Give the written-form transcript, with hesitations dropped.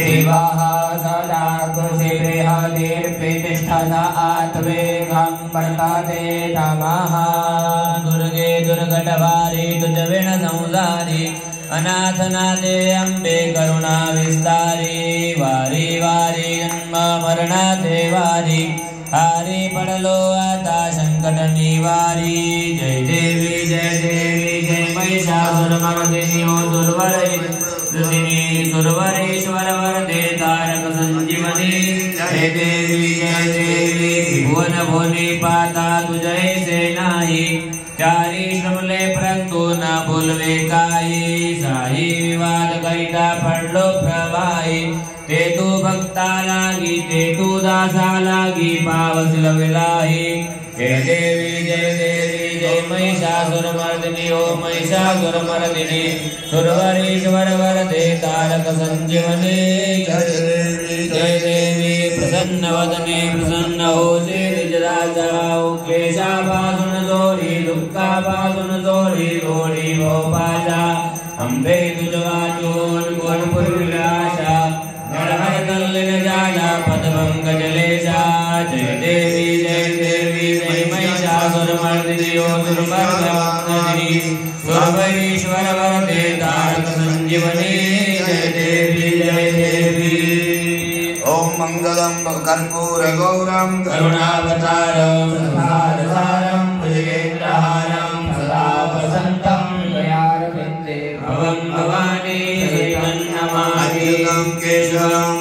दिवाः सदा कुशिबृहतिर्प्रतिष्ठत आत्वेगं वर्तते तमः दुर्गे दुर्गटवारी तुजविण संसारी अनाथनाथे अम्बे करुणा विस्तारी वारी वारी जन्म मरणाथे वारी हारी पडलो आता संकट निवारी जय देवी जय महिषासुरमर्दिनी ओ दुर्वरदिनी सुरवरेश्वर वरदे तारक संजीवनी जय देवी भुवन भुवनी पाता तुझे से नाही चारी श्रमले परंतु न बोलवे काही साही विवाद करिता पडलो प्रवाही ते तू भक्ता लागी ते तू दासा लागी पावसिल विलाही जय देवी जय महिषासुरमर्दिनी ओ महिषासुरमर्दिनी सुरवरेश्वर वरदे तारक संजीवनी जय देवी प्रसन्न वदने प्रसन्न होते निज राजा क्लेशापासुन जोरी दुःखापासुन जोरी जोरी भो पाजा अम्बे तुझ वाचून गोणपुर विलासा हर कल्लिन जाजा पद पंकज लेशा जय देवी जय महिषासुरमर्दिनी ओ सुरमर्दिनी सुरवरेश्वर वरदे तारक संजीवनी जय देवी ओम मंगलम कर्पूर गौरम करुणावतारम संसारसारम